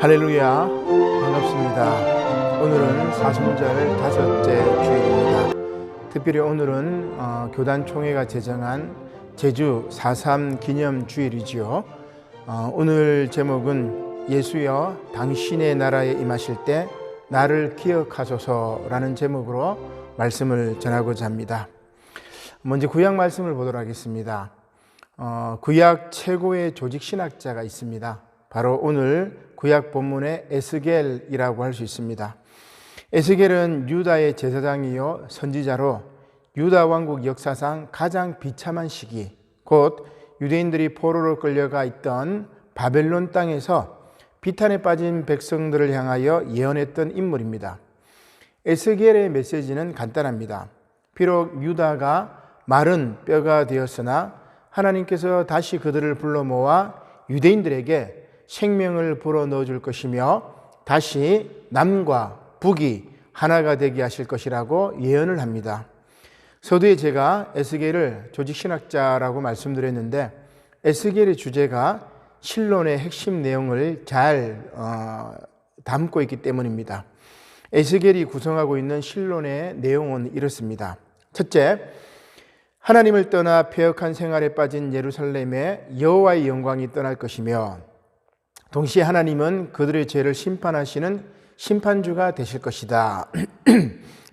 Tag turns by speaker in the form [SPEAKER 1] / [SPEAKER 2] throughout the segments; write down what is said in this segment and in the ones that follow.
[SPEAKER 1] 할렐루야, 반갑습니다. 오늘은 사순절 5째 주일입니다. 특별히 오늘은 교단총회가 제정한 제주 4.3 기념 주일이지요. 오늘 제목은 예수여 당신의 나라에 임하실 때 나를 기억하소서라는 제목으로 말씀을 전하고자 합니다. 먼저 구약 말씀을 보도록 하겠습니다. 구약 최고의 조직신학자가 있습니다. 바로 오늘 구약 본문의 에스겔이라고 할 수 있습니다. 에스겔은 유다의 제사장이요 선지자로 유다 왕국 역사상 가장 비참한 시기, 곧 유대인들이 포로로 끌려가 있던 바벨론 땅에서 비탄에 빠진 백성들을 향하여 예언했던 인물입니다. 에스겔의 메시지는 간단합니다. 비록 유다가 마른 뼈가 되었으나 하나님께서 다시 그들을 불러 모아 유대인들에게 생명을 불어넣어 줄 것이며 다시 남과 북이 하나가 되게 하실 것이라고 예언을 합니다. 서두에 제가 에스겔을 조직신학자라고 말씀드렸는데 에스겔의 주제가 신론의 핵심 내용을 잘 담고 있기 때문입니다. 에스겔이 구성하고 있는 신론의 내용은 이렇습니다. 첫째, 하나님을 떠나 패역한 생활에 빠진 예루살렘에 여호와의 영광이 떠날 것이며 동시에 하나님은 그들의 죄를 심판하시는 심판주가 되실 것이다.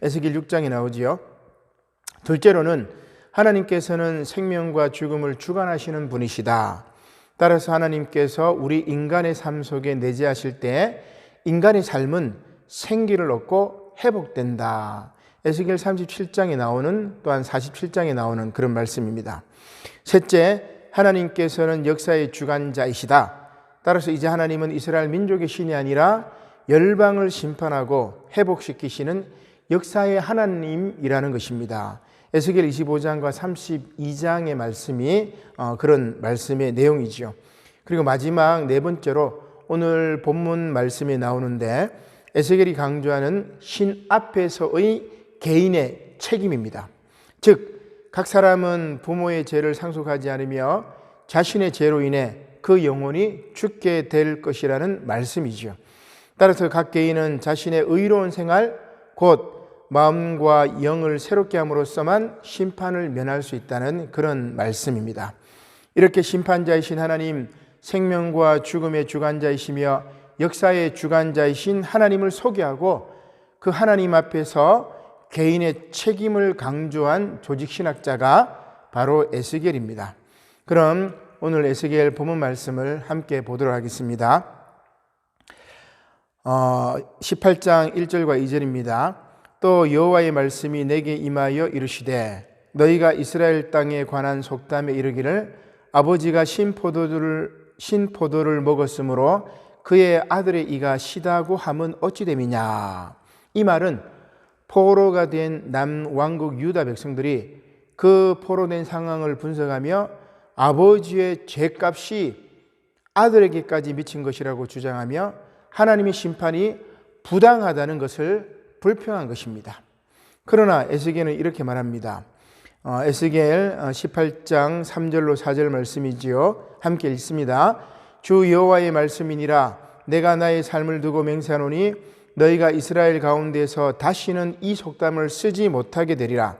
[SPEAKER 1] 에스겔 6장에 나오지요. 둘째로는 하나님께서는 생명과 죽음을 주관하시는 분이시다. 따라서 하나님께서 우리 인간의 삶 속에 내재하실 때 인간의 삶은 생기를 얻고 회복된다. 에스겔 37장에 나오는 또한 47장에 나오는 그런 말씀입니다. 셋째, 하나님께서는 역사의 주관자이시다. 따라서 이제 하나님은 이스라엘 민족의 신이 아니라 열방을 심판하고 회복시키시는 역사의 하나님이라는 것입니다. 에스겔 25장과 32장의 말씀이 그런 말씀의 내용이죠. 그리고 마지막 네 번째로 오늘 본문 말씀이 나오는데 에스겔이 강조하는 신 앞에서의 개인의 책임입니다. 즉, 각 사람은 부모의 죄를 상속하지 않으며 자신의 죄로 인해 그 영혼이 죽게 될 것이라는 말씀이죠. 따라서 각 개인은 자신의 의로운 생활, 곧 마음과 영을 새롭게 함으로써만 심판을 면할 수 있다는 그런 말씀입니다. 이렇게 심판자이신 하나님, 생명과 죽음의 주관자이시며 역사의 주관자이신 하나님을 소개하고 그 하나님 앞에서 개인의 책임을 강조한 조직신학자가 바로 에스겔입니다. 그럼 오늘 에스겔 본문 말씀을 함께 보도록 하겠습니다. 18장 1절과 2절입니다. 또 여호와의 말씀이 내게 임하여 이르시되 너희가 이스라엘 땅에 관한 속담에 이르기를 아버지가 신포도를 먹었으므로 그의 아들의 이가 시다고 함은 어찌 됨이냐. 이 말은 포로가 된 남왕국 유다 백성들이 그 포로된 상황을 분석하며 아버지의 죄값이 아들에게까지 미친 것이라고 주장하며 하나님의 심판이 부당하다는 것을 불평한 것입니다. 그러나 에스겔은 이렇게 말합니다. 에스겔 18장 3절로 4절 말씀이지요. 함께 읽습니다. 주 여호와의 말씀이니라. 내가 나의 삶을 두고 맹세하노니 너희가 이스라엘 가운데서 다시는 이 속담을 쓰지 못하게 되리라.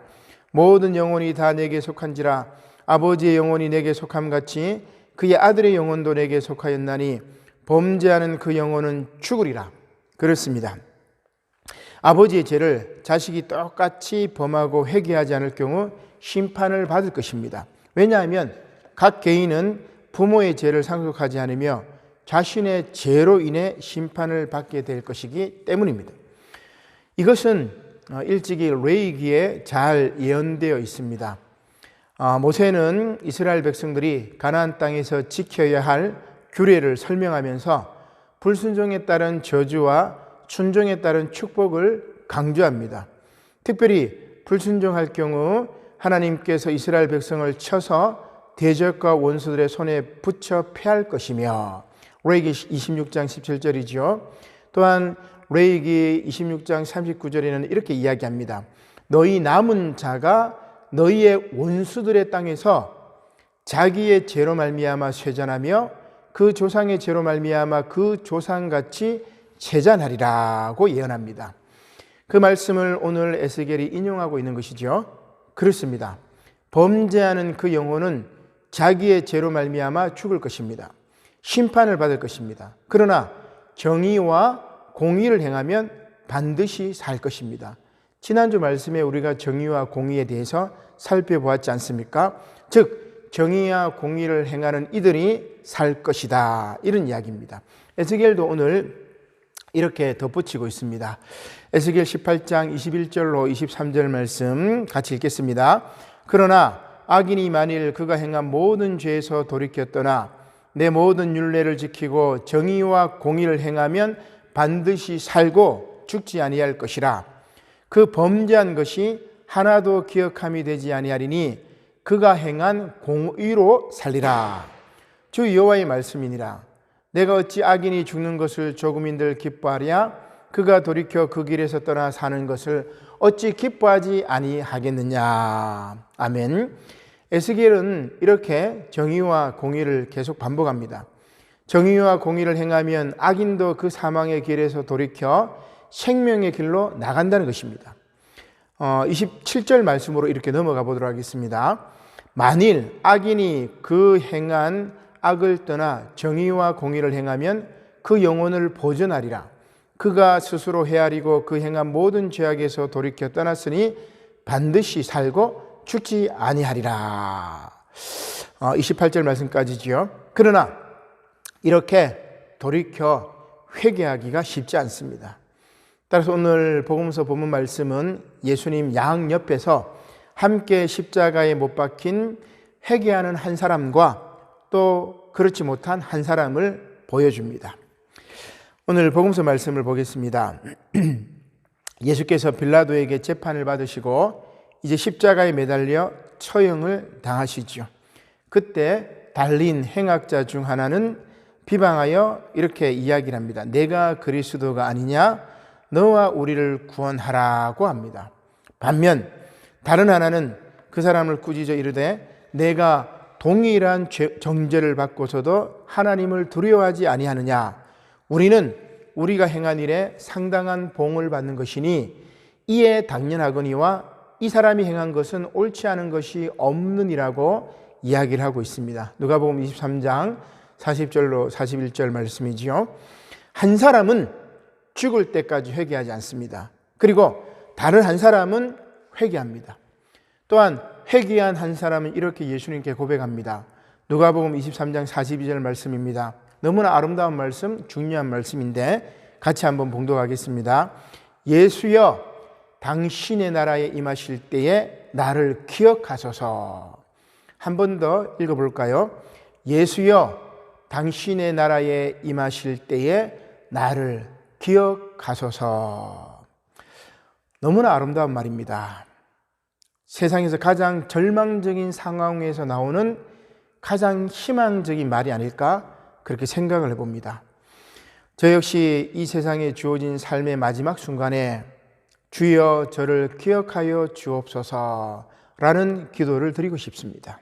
[SPEAKER 1] 모든 영혼이 다 내게 속한지라. 아버지의 영혼이 내게 속함같이 그의 아들의 영혼도 내게 속하였나니 범죄하는 그 영혼은 죽으리라. 그렇습니다. 아버지의 죄를 자식이 똑같이 범하고 회개하지 않을 경우 심판을 받을 것입니다. 왜냐하면 각 개인은 부모의 죄를 상속하지 않으며 자신의 죄로 인해 심판을 받게 될 것이기 때문입니다. 이것은 일찍이 레위기에 잘 예언되어 있습니다. 모세는 이스라엘 백성들이 가나안 땅에서 지켜야 할 규례를 설명하면서 불순종에 따른 저주와 순종에 따른 축복을 강조합니다. 특별히 불순종할 경우 하나님께서 이스라엘 백성을 쳐서 대적과 원수들의 손에 붙여 패할 것이며 레위기 26장 17절이죠. 또한 레위기 26장 39절에는 이렇게 이야기합니다. 너희 남은 자가 너희의 원수들의 땅에서 자기의 죄로 말미암아 쇠잔하며 그 조상의 죄로 말미암아 그 조상같이 제자하리라고 예언합니다. 그 말씀을 오늘 에스겔이 인용하고 있는 것이죠. 그렇습니다. 범죄하는 그 영혼은 자기의 죄로 말미암아 죽을 것입니다. 심판을 받을 것입니다. 그러나 정의와 공의를 행하면 반드시 살 것입니다. 지난주 말씀에 우리가 정의와 공의에 대해서 살펴보았지 않습니까? 즉 정의와 공의를 행하는 이들이 살 것이다, 이런 이야기입니다. 에스겔도 오늘 이렇게 덧붙이고 있습니다. 에스겔 18장 21절로 23절 말씀 같이 읽겠습니다. 그러나 악인이 만일 그가 행한 모든 죄에서 돌이켜 떠나 내 모든 율례를 지키고 정의와 공의를 행하면 반드시 살고 죽지 아니할 것이라. 그 범죄한 것이 하나도 기억함이 되지 아니하리니 그가 행한 공의로 살리라. 주 여호와의 말씀이니라. 내가 어찌 악인이 죽는 것을 조금인들 기뻐하랴? 그가 돌이켜 그 길에서 떠나 사는 것을 어찌 기뻐하지 아니하겠느냐. 아멘. 에스겔은 이렇게 정의와 공의를 계속 반복합니다. 정의와 공의를 행하면 악인도 그 사망의 길에서 돌이켜 생명의 길로 나간다는 것입니다. 27절 말씀으로 이렇게 넘어가 보도록 하겠습니다. 만일 악인이 그 행한 악을 떠나 정의와 공의를 행하면 그 영혼을 보존하리라. 그가 스스로 헤아리고 그 행한 모든 죄악에서 돌이켜 떠났으니 반드시 살고 죽지 아니하리라. 28절 말씀까지지요. 그러나 이렇게 돌이켜 회개하기가 쉽지 않습니다. 따라서 오늘 복음서 본문 말씀은 예수님 양옆에서 함께 십자가에 못 박힌 회개하는 한 사람과 또 그렇지 못한 한 사람을 보여줍니다. 오늘 복음서 말씀을 보겠습니다. 예수께서 빌라도에게 재판을 받으시고 이제 십자가에 매달려 처형을 당하시죠. 그때 달린 행악자 중 하나는 비방하여 이렇게 이야기를 합니다. 내가 그리스도가 아니냐? 너와 우리를 구원하라고 합니다. 반면 다른 하나는 그 사람을 꾸짖어 이르되 내가 동일한 정죄를 받고서도 하나님을 두려워하지 아니하느냐? 우리는 우리가 행한 일에 상당한 봉을 받는 것이니 이에 당연하거니와 이 사람이 행한 것은 옳지 않은 것이 없느니라고 이야기를 하고 있습니다. 누가복음 23장 40절로 41절 말씀이지요. 한 사람은 죽을 때까지 회개하지 않습니다. 그리고 다른 한 사람은 회개합니다. 또한 회개한 한 사람은 이렇게 예수님께 고백합니다. 누가복음 23장 42절 말씀입니다. 너무나 아름다운 말씀, 중요한 말씀인데 같이 한번 봉독하겠습니다. 예수여 당신의 나라에 임하실 때에 나를 기억하소서. 한 번 더 읽어볼까요? 예수여 당신의 나라에 임하실 때에 나를 기억하소서. 너무나 아름다운 말입니다. 세상에서 가장 절망적인 상황에서 나오는 가장 희망적인 말이 아닐까 그렇게 생각을 해봅니다. 저 역시 이 세상에 주어진 삶의 마지막 순간에 주여 저를 기억하여 주옵소서라는 기도를 드리고 싶습니다.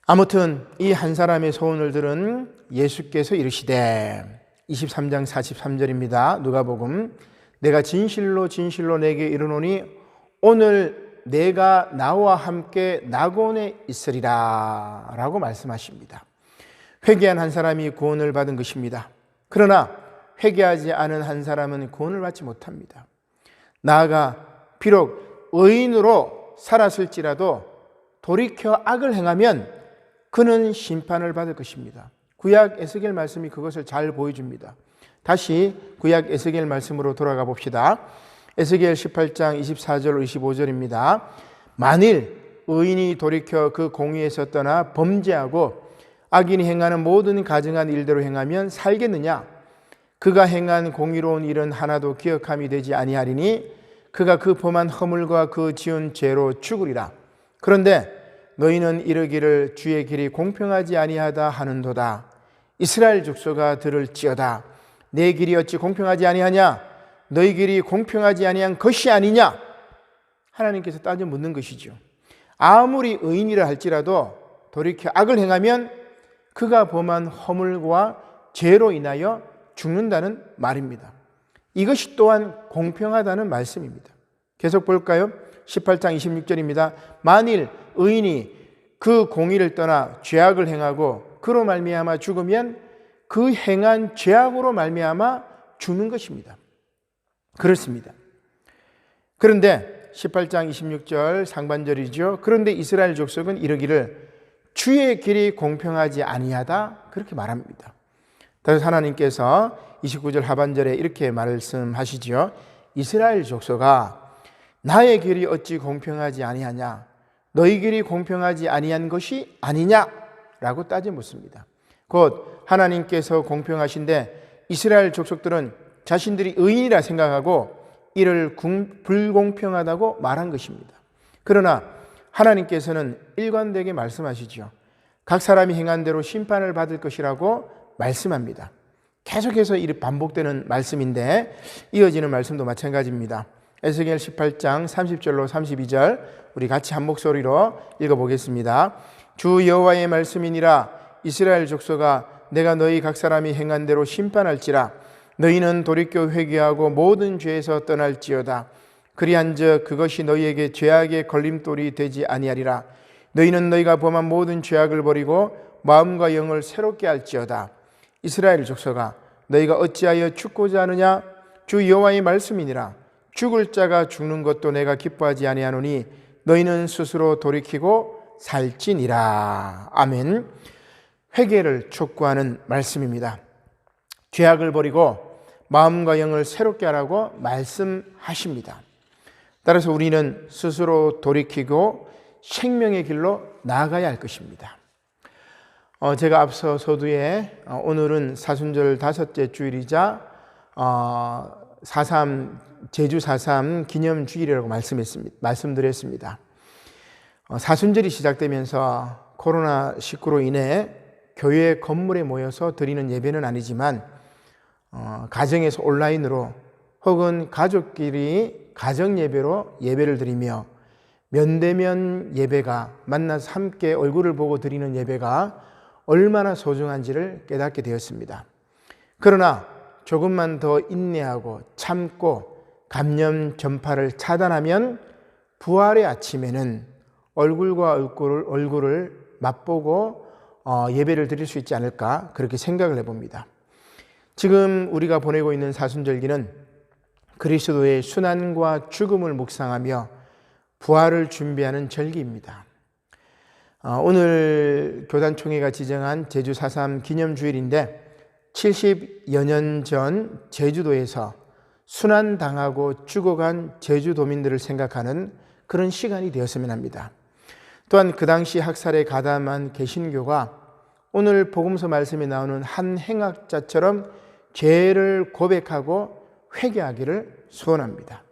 [SPEAKER 1] 아무튼 이 한 사람의 소원을 들은 예수께서 이르시되 23장 43절입니다. 누가복음 내가 진실로 진실로 내게 이르노니 오늘 내가 나와 함께 낙원에 있으리라 라고 말씀하십니다. 회개한 한 사람이 구원을 받은 것입니다. 그러나 회개하지 않은 한 사람은 구원을 받지 못합니다. 나아가 비록 의인으로 살았을지라도 돌이켜 악을 행하면 그는 심판을 받을 것입니다. 구약 에스겔 말씀이 그것을 잘 보여줍니다. 다시 구약 에스겔 말씀으로 돌아가 봅시다. 에스겔 18장 24절 25절입니다. 만일 의인이 돌이켜 그 공의에서 떠나 범죄하고 악인이 행하는 모든 가증한 일대로 행하면 살겠느냐? 그가 행한 공의로운 일은 하나도 기억함이 되지 아니하리니 그가 그 범한 허물과 그 지은 죄로 죽으리라. 그런데 너희는 이르기를 주의 길이 공평하지 아니하다 하는도다. 이스라엘 족속아 들을지어다. 내 길이 어찌 공평하지 아니하냐? 너희 길이 공평하지 아니한 것이 아니냐? 하나님께서 따져 묻는 것이죠. 아무리 의인이라 할지라도 돌이켜 악을 행하면 그가 범한 허물과 죄로 인하여 죽는다는 말입니다. 이것이 또한 공평하다는 말씀입니다. 계속 볼까요? 18장 26절입니다. 만일 의인이 그 공의를 떠나 죄악을 행하고 그로 말미암아 죽으면 그 행한 죄악으로 말미암아 죽는 것입니다. 그렇습니다. 그런데 18장 26절 상반절이죠. 그런데 이스라엘 족속은 이르기를 주의 길이 공평하지 아니하다 그렇게 말합니다. 따라서 하나님께서 29절 하반절에 이렇게 말씀하시죠. 이스라엘 족속아 나의 길이 어찌 공평하지 아니하냐 너희 길이 공평하지 아니한 것이 아니냐라고 따져 묻습니다. 곧 하나님께서 공평하신데 이스라엘 족속들은 자신들이 의인이라 생각하고 이를 불공평하다고 말한 것입니다. 그러나 하나님께서는 일관되게 말씀하시죠. 각 사람이 행한 대로 심판을 받을 것이라고 말씀합니다. 계속해서 이 반복되는 말씀인데 이어지는 말씀도 마찬가지입니다. 에스겔 18장 30절로 32절 우리 같이 한 목소리로 읽어보겠습니다. 주 여호와의 말씀이니라 이스라엘 족속아 내가 너희 각 사람이 행한 대로 심판할지라 너희는 돌이켜 회개하고 모든 죄에서 떠날지어다. 그리한즉 그것이 너희에게 죄악의 걸림돌이 되지 아니하리라. 너희는 너희가 범한 모든 죄악을 버리고 마음과 영을 새롭게 할지어다. 이스라엘 족속아 너희가 어찌하여 죽고자 하느냐 주 여호와의 말씀이니라. 죽을 자가 죽는 것도 내가 기뻐하지 아니하노니 너희는 스스로 돌이키고 살지니라. 아멘. 회개를 촉구하는 말씀입니다. 죄악을 버리고 마음과 영을 새롭게 하라고 말씀하십니다. 따라서 우리는 스스로 돌이키고 생명의 길로 나아가야 할 것입니다. 제가 앞서 서두에 오늘은 사순절 5째 주일이자 제주 4.3 기념주일이라고 말씀드렸습니다. 사순절이 시작되면서 코로나19로 인해 교회 건물에 모여서 드리는 예배는 아니지만 가정에서 온라인으로 혹은 가족끼리 가정 예배로 예배를 드리며 면대면 예배가 만나서 함께 얼굴을 보고 드리는 예배가 얼마나 소중한지를 깨닫게 되었습니다. 그러나 조금만 더 인내하고 참고 감염 전파를 차단하면 부활의 아침에는 얼굴과 얼굴을 맛보고 예배를 드릴 수 있지 않을까 그렇게 생각을 해봅니다. 지금 우리가 보내고 있는 사순절기는 그리스도의 순환과 죽음을 묵상하며 부활을 준비하는 절기입니다. 오늘 교단총회가 지정한 제주 4.3 기념주일인데 70여 년 전 제주도에서 순환당하고 죽어간 제주도민들을 생각하는 그런 시간이 되었으면 합니다. 또한 그 당시 학살에 가담한 개신교가 오늘 복음서 말씀에 나오는 한 행악자처럼 죄를 고백하고 회개하기를 소원합니다.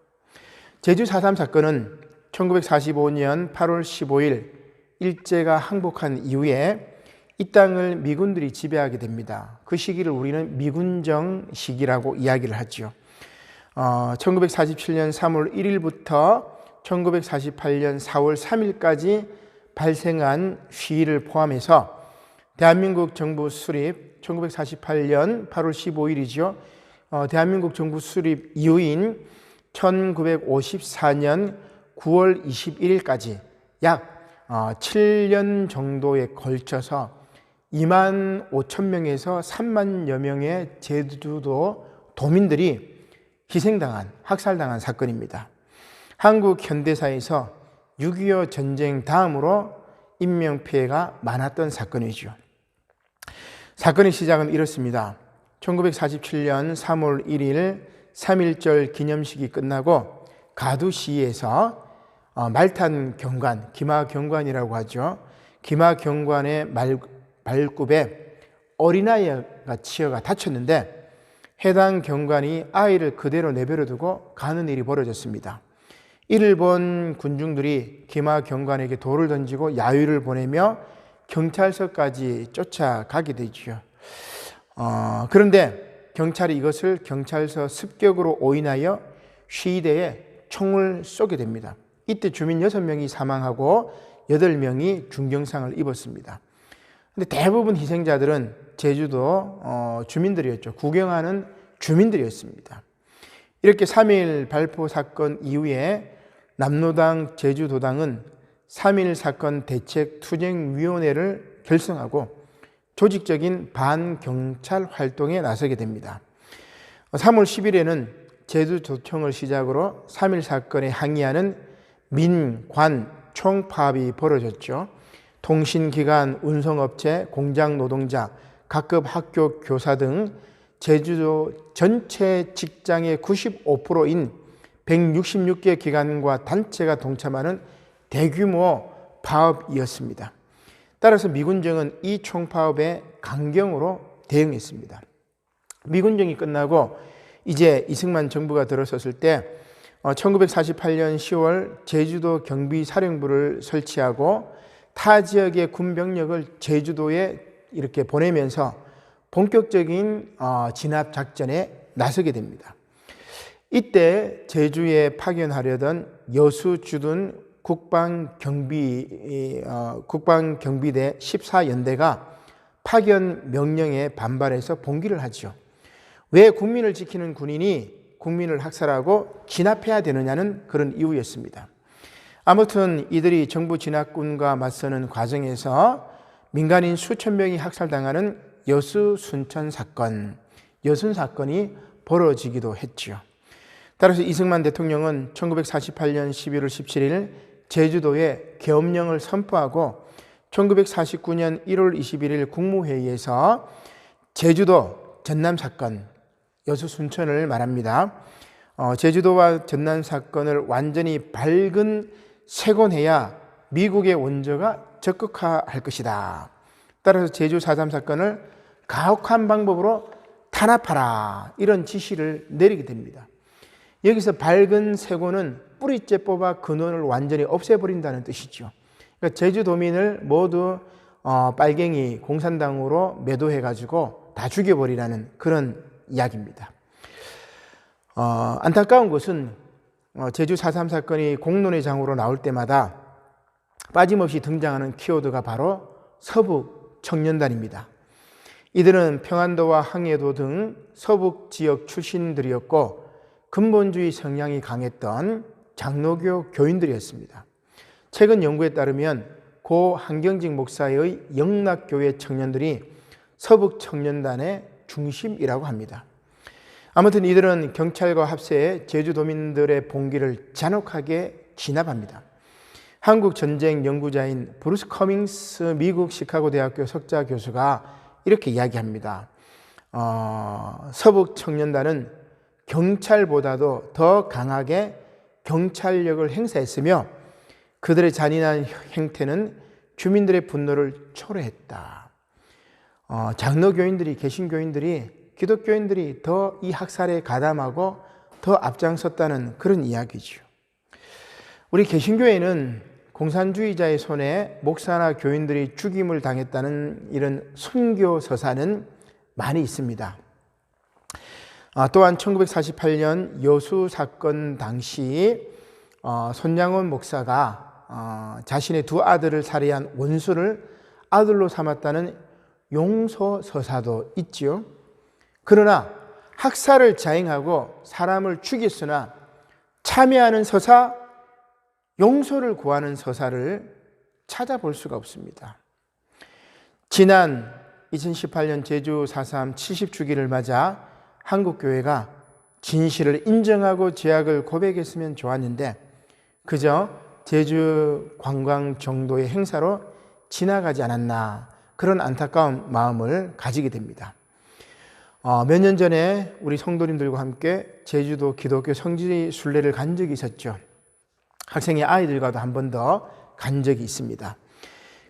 [SPEAKER 1] 제주 4.3 사건은 1945년 8월 15일 일제가 항복한 이후에 이 땅을 미군들이 지배하게 됩니다. 그 시기를 우리는 미군정 시기라고 이야기를 하죠. 1947년 3월 1일부터 1948년 4월 3일까지 발생한 시위를 포함해서 대한민국 정부 수립 1948년 8월 15일이죠. 대한민국 정부 수립 이후인 1954년 9월 21일까지 약 7년 정도에 걸쳐서 2만 5천 명에서 3만여 명의 제주도 도민들이 희생당한, 학살당한 사건입니다. 한국 현대사에서 6.25 전쟁 다음으로 인명피해가 많았던 사건이죠. 사건의 시작은 이렇습니다. 1947년 3월 1일 3.1절 기념식이 끝나고 가두시에서 말탄 경관, 기마 경관이라고 하죠. 기마 경관의 발굽에 어린아이가 치여가 다쳤는데 해당 경관이 아이를 그대로 내버려 두고 가는 일이 벌어졌습니다. 이를 본 군중들이 기마 경관에게 돌을 던지고 야유를 보내며 경찰서까지 쫓아가게 되죠. 그런데 경찰이 이것을 경찰서 습격으로 오인하여 시위대에 총을 쏘게 됩니다. 이때 주민 6명이 사망하고 8명이 중경상을 입었습니다. 근데 대부분 희생자들은 제주도 주민들이었죠. 구경하는 주민들이었습니다. 이렇게 3.1 발포 사건 이후에 남로당 제주도당은 3.1 사건 대책투쟁위원회를 결성하고 조직적인 반경찰 활동에 나서게 됩니다. 3월 10일에는 제주도청을 시작으로 3.1 사건에 항의하는 민관 총파업이 벌어졌죠. 통신기관, 운송업체, 공장 노동자, 각급 학교 교사 등 제주도 전체 직장의 95%인 166개 기관과 단체가 동참하는 대규모 파업이었습니다. 따라서 미군정은 이 총파업에 강경으로 대응했습니다. 미군정이 끝나고 이제 이승만 정부가 들어섰을 때 1948년 10월 제주도 경비사령부를 설치하고 타 지역의 군병력을 제주도에 이렇게 보내면서 본격적인 진압작전에 나서게 됩니다. 이때 제주에 파견하려던 여수주둔 국방경비대 14연대가 파견 명령에 반발해서 봉기를 하죠. 왜 국민을 지키는 군인이 국민을 학살하고 진압해야 되느냐는 그런 이유였습니다. 아무튼 이들이 정부 진압군과 맞서는 과정에서 민간인 수천 명이 학살당하는 여수 순천 사건, 여순 사건이 벌어지기도 했죠. 따라서 이승만 대통령은 1948년 11월 17일 제주도에 계엄령을 선포하고 1949년 1월 21일 국무회의에서 제주도 전남 사건, 여수 순천을 말합니다. 제주도와 전남 사건을 완전히 밝은 세곤해야 미국의 원조가 적극화할 것이다. 따라서 제주 4.3 사건을 가혹한 방법으로 탄압하라, 이런 지시를 내리게 됩니다. 여기서 밝은 세곤은 뿌리째 뽑아 근원을 완전히 없애버린다는 뜻이죠. 그러니까 제주도민을 모두 빨갱이 공산당으로 매도해가지고 다 죽여버리라는 그런 이야기입니다. 안타까운 것은 제주 4.3 사건이 공론의 장으로 나올 때마다 빠짐없이 등장하는 키워드가 바로 서북 청년단입니다. 이들은 평안도와 항해도 등 서북 지역 출신들이었고 근본주의 성향이 강했던 장로교 교인들이었습니다. 최근 연구에 따르면 고 한경직 목사의 영락교회 청년들이 서북 청년단의 중심이라고 합니다. 아무튼 이들은 경찰과 합세해 제주도민들의 봉기를 잔혹하게 진압합니다. 한국 전쟁 연구자인 브루스 커밍스 미국 시카고 대학교 석좌 교수가 이렇게 이야기합니다. 서북 청년단은 경찰보다도 더 강하게 경찰력을 행사했으며 그들의 잔인한 행태는 주민들의 분노를 초래했다. 장로교인들이, 개신교인들이, 기독교인들이 더 이 학살에 가담하고 더 앞장섰다는 그런 이야기죠. 우리 개신교회는 공산주의자의 손에 목사나 교인들이 죽임을 당했다는 이런 순교 서사는 많이 있습니다. 또한 1948년 여수 사건 당시 손양원 목사가 자신의 두 아들을 살해한 원수를 아들로 삼았다는 용서 서사도 있지요. 그러나 학살을 자행하고 사람을 죽였으나 참여하는 서사, 용서를 구하는 서사를 찾아볼 수가 없습니다. 지난 2018년 제주 4.3 70주기를 맞아 한국교회가 진실을 인정하고 죄악을 고백했으면 좋았는데 그저 제주 관광 정도의 행사로 지나가지 않았나, 그런 안타까운 마음을 가지게 됩니다. 몇 년 전에 우리 성도님들과 함께 제주도 기독교 성지 순례를 간 적이 있었죠. 학생의 아이들과도 한 번 더 간 적이 있습니다.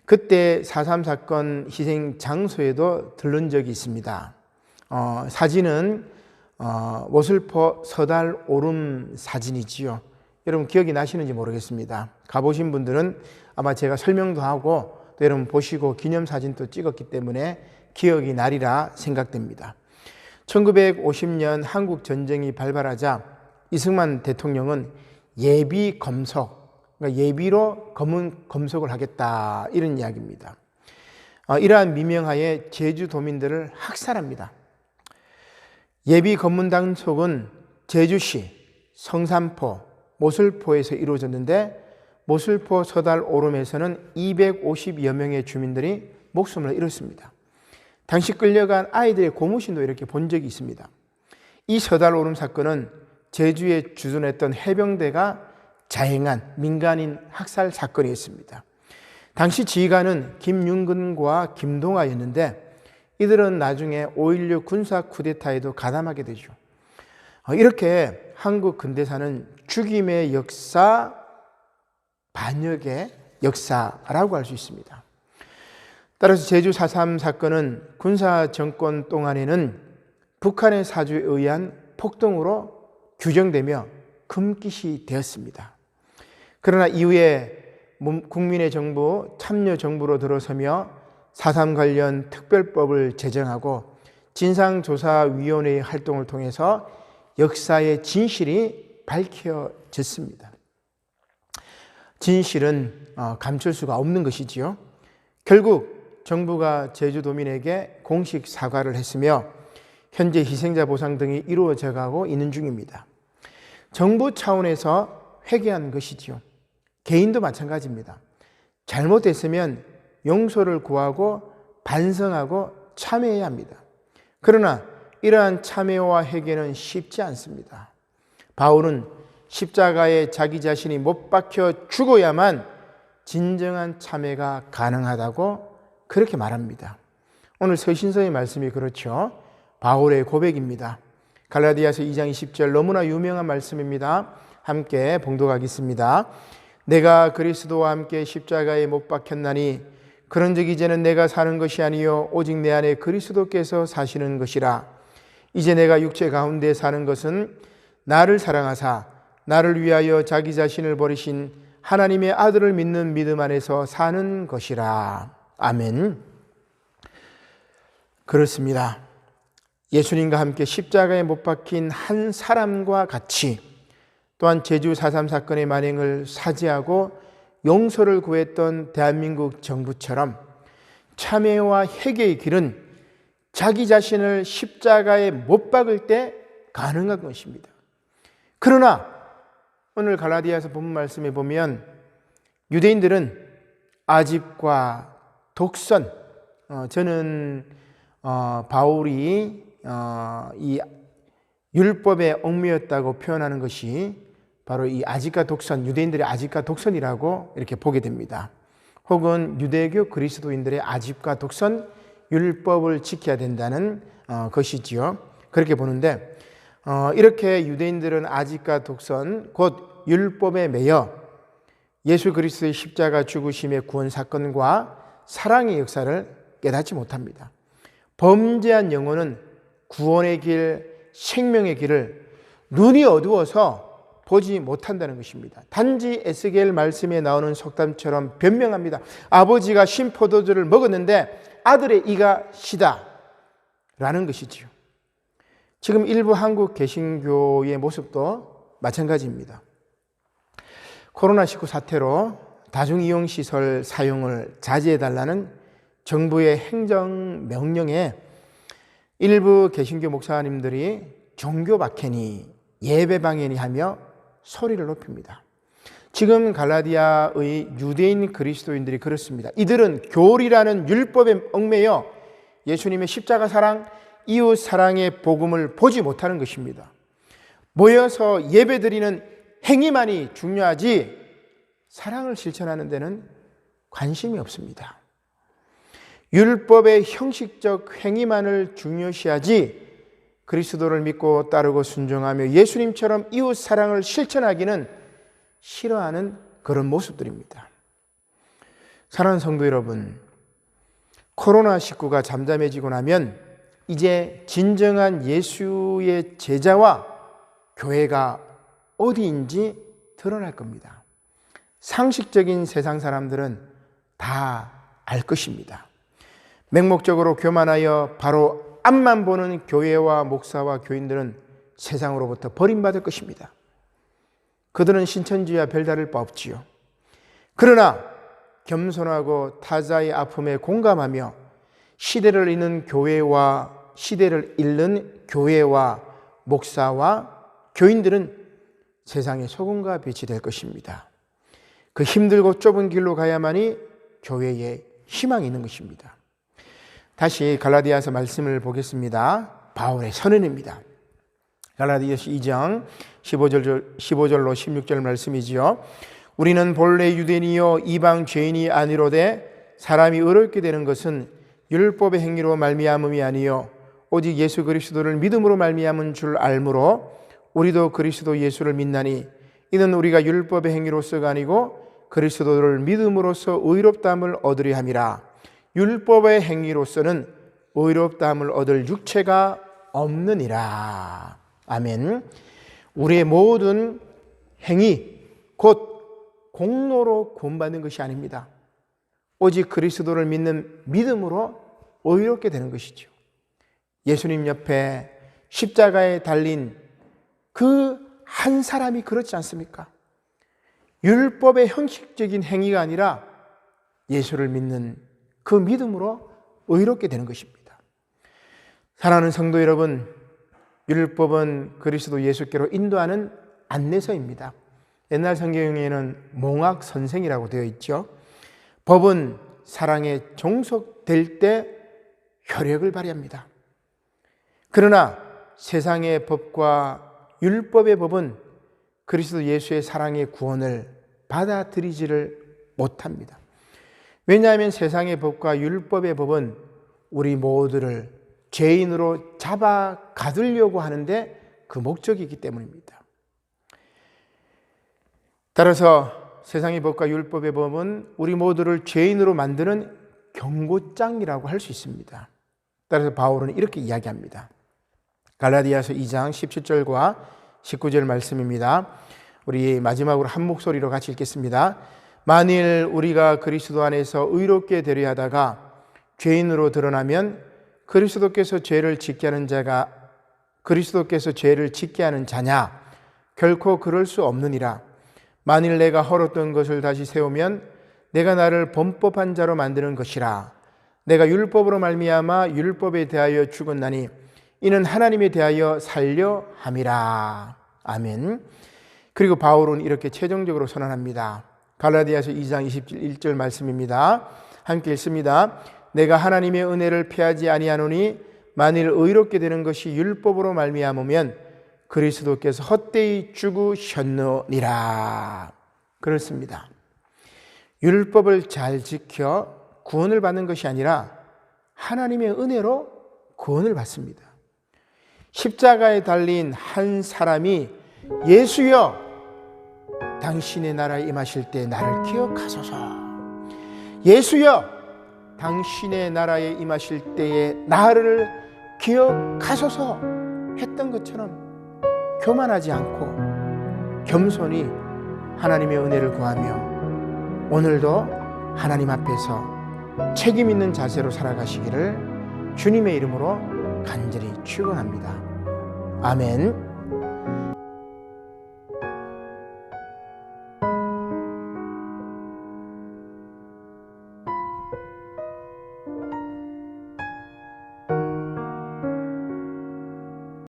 [SPEAKER 1] 그때 4.3 사건 희생 장소에도 들른 적이 있습니다. 사진은 오슬포 서달 오름 사진이지요. 여러분 기억이 나시는지 모르겠습니다. 가보신 분들은 아마 제가 설명도 하고 또 여러분 보시고 기념사진도 찍었기 때문에 기억이 나리라 생각됩니다. 1950년 한국 전쟁이 발발하자 이승만 대통령은 예비 검석, 그러니까 예비로 검은 검석을 하겠다, 이런 이야기입니다. 이러한 미명하에 제주도민들을 학살합니다. 예비 검문 단속은 제주시, 성산포, 모슬포에서 이루어졌는데 모슬포 서달 오름에서는 250여 명의 주민들이 목숨을 잃었습니다. 당시 끌려간 아이들의 고무신도 이렇게 본 적이 있습니다. 이 서달 오름 사건은 제주에 주둔했던 해병대가 자행한 민간인 학살 사건이었습니다. 당시 지휘관은 김윤근과 김동아였는데 이들은 나중에 5.16 군사 쿠데타에도 가담하게 되죠. 이렇게 한국 근대사는 죽임의 역사, 반역의 역사라고 할 수 있습니다. 따라서 제주 4.3 사건은 군사 정권 동안에는 북한의 사주에 의한 폭동으로 규정되며 금기시 되었습니다. 그러나 이후에 국민의 정부, 참여정부로 들어서며 4.3 관련 특별법을 제정하고 진상조사위원회의 활동을 통해서 역사의 진실이 밝혀졌습니다. 진실은 감출 수가 없는 것이지요. 결국 정부가 제주도민에게 공식 사과를 했으며 현재 희생자 보상 등이 이루어져 가고 있는 중입니다. 정부 차원에서 회개한 것이지요. 개인도 마찬가지입니다. 잘못됐으면 용서를 구하고 반성하고 참회해야 합니다. 그러나 이러한 참회와 회개는 쉽지 않습니다. 바울은 십자가에 자기 자신이 못 박혀 죽어야만 진정한 참회가 가능하다고 그렇게 말합니다. 오늘 서신서의 말씀이 그렇죠. 바울의 고백입니다. 갈라디아서 2장 20절 너무나 유명한 말씀입니다. 함께 봉독하겠습니다. 내가 그리스도와 함께 십자가에 못 박혔나니 그런즉 이제는 내가 사는 것이 아니요 오직 내 안에 그리스도께서 사시는 것이라. 이제 내가 육체 가운데 사는 것은 나를 사랑하사 나를 위하여 자기 자신을 버리신 하나님의 아들을 믿는 믿음 안에서 사는 것이라. 아멘. 그렇습니다. 예수님과 함께 십자가에 못 박힌 한 사람과 같이 또한 제주 4.3 사건의 만행을 사죄하고 용서를 구했던 대한민국 정부처럼 참회와 회개의 길은 자기 자신을 십자가에 못 박을 때 가능한 것입니다. 그러나 오늘 갈라디아서 본문 말씀에 보면 유대인들은 아집과 독선, 저는 바울이 이 율법에 얽매였다고 표현하는 것이 바로 이 아집과 독선, 유대인들의 아집과 독선이라고 이렇게 보게 됩니다. 혹은 유대교 그리스도인들의 아집과 독선, 율법을 지켜야 된다는 것이지요. 그렇게 보는데 이렇게 유대인들은 아집과 독선, 곧 율법에 매여 예수 그리스도의 십자가 죽으심의 구원 사건과 사랑의 역사를 깨닫지 못합니다. 범죄한 영혼은 구원의 길, 생명의 길을 눈이 어두워서 보지 못한다는 것입니다. 단지 에스겔 말씀에 나오는 속담처럼 변명합니다. 아버지가 신 포도주를 먹었는데 아들의 이가 시다 라는 것이지요. 지금 일부 한국 개신교의 모습도 마찬가지입니다. 코로나19 사태로 다중이용시설 사용을 자제해달라는 정부의 행정명령에 일부 개신교 목사님들이 종교 박해니 예배 방해니 하며 소리를 높입니다. 지금 갈라디아의 유대인 그리스도인들이 그렇습니다. 이들은 교리라는 율법에 얽매여 예수님의 십자가 사랑, 이웃 사랑의 복음을 보지 못하는 것입니다. 모여서 예배드리는 행위만이 중요하지 사랑을 실천하는 데는 관심이 없습니다. 율법의 형식적 행위만을 중요시하지 그리스도를 믿고 따르고 순종하며 예수님처럼 이웃 사랑을 실천하기는 싫어하는 그런 모습들입니다. 사랑하는 성도 여러분, 코로나19가 잠잠해지고 나면 이제 진정한 예수의 제자와 교회가 어디인지 드러날 겁니다. 상식적인 세상 사람들은 다 알 것입니다. 맹목적으로 교만하여 바로 앞만 보는 교회와 목사와 교인들은 세상으로부터 버림받을 것입니다. 그들은 신천지와 별다를 바 없지요. 그러나 겸손하고 타자의 아픔에 공감하며 시대를 잇는 교회와 목사와 교인들은 세상의 소금과 빛이 될 것입니다. 그 힘들고 좁은 길로 가야만이 교회에 희망이 있는 것입니다. 다시 갈라디아서 말씀을 보겠습니다. 바울의 선언입니다. 갈라디아서 2장 15절로 16절 말씀이지요. 우리는 본래 유대인이요 이방 죄인이 아니로되 사람이 의롭게 되는 것은 율법의 행위로 말미암음이 아니요 오직 예수 그리스도를 믿음으로 말미암은 줄 알므로 우리도 그리스도 예수를 믿나니 이는 우리가 율법의 행위로서가 아니고 그리스도를 믿음으로써 의롭다함을 얻으려 함이라. 율법의 행위로서는 의롭다함을 얻을 육체가 없느니라. 아멘. 우리의 모든 행위 곧 공로로 구원받는 것이 아닙니다. 오직 그리스도를 믿는 믿음으로 의롭게 되는 것이죠. 예수님 옆에 십자가에 달린 그 한 사람이 그렇지 않습니까? 율법의 형식적인 행위가 아니라 예수를 믿는 그 믿음으로 의롭게 되는 것입니다. 사랑하는 성도 여러분, 율법은 그리스도 예수께로 인도하는 안내서입니다. 옛날 성경에는 몽학 선생이라고 되어 있죠. 법은 사랑에 종속될 때 효력을 발휘합니다. 그러나 세상의 법과 율법의 법은 그리스도 예수의 사랑의 구원을 받아들이지를 못합니다. 왜냐하면 세상의 법과 율법의 법은 우리 모두를 죄인으로 잡아 가두려고 하는데 그 목적이기 때문입니다. 따라서 세상의 법과 율법의 법은 우리 모두를 죄인으로 만드는 경고장이라고 할 수 있습니다. 따라서 바울은 이렇게 이야기합니다. 갈라디아서 2장 17절과 19절 말씀입니다. 우리 마지막으로 한 목소리로 같이 읽겠습니다. 만일 우리가 그리스도 안에서 의롭게 되려 하다가 죄인으로 드러나면 그리스도께서 죄를 짓게 하는 자냐? 결코 그럴 수 없느니라. 만일 내가 헐었던 것을 다시 세우면 내가 나를 범법한 자로 만드는 것이라. 내가 율법으로 말미암아 율법에 대하여 죽었나니 이는 하나님에 대하여 살려 함이라. 아멘. 그리고 바울은 이렇게 최종적으로 선언합니다. 갈라디아서 2장 21절 말씀입니다. 함께 읽습니다. 내가 하나님의 은혜를 피하지 아니하노니 만일 의롭게 되는 것이 율법으로 말미암으면 그리스도께서 헛되이 죽으셨느니라. 그렇습니다. 율법을 잘 지켜 구원을 받는 것이 아니라 하나님의 은혜로 구원을 받습니다. 십자가에 달린 한 사람이 예수여 당신의 나라에 임하실 때 나를 기억하소서. 예수여 당신의 나라에 임하실 때에 나를 기억하소서 했던 것처럼 교만하지 않고 겸손히 하나님의 은혜를 구하며 오늘도 하나님 앞에서 책임 있는 자세로 살아가시기를 주님의 이름으로 간절히 축원합니다. 아멘.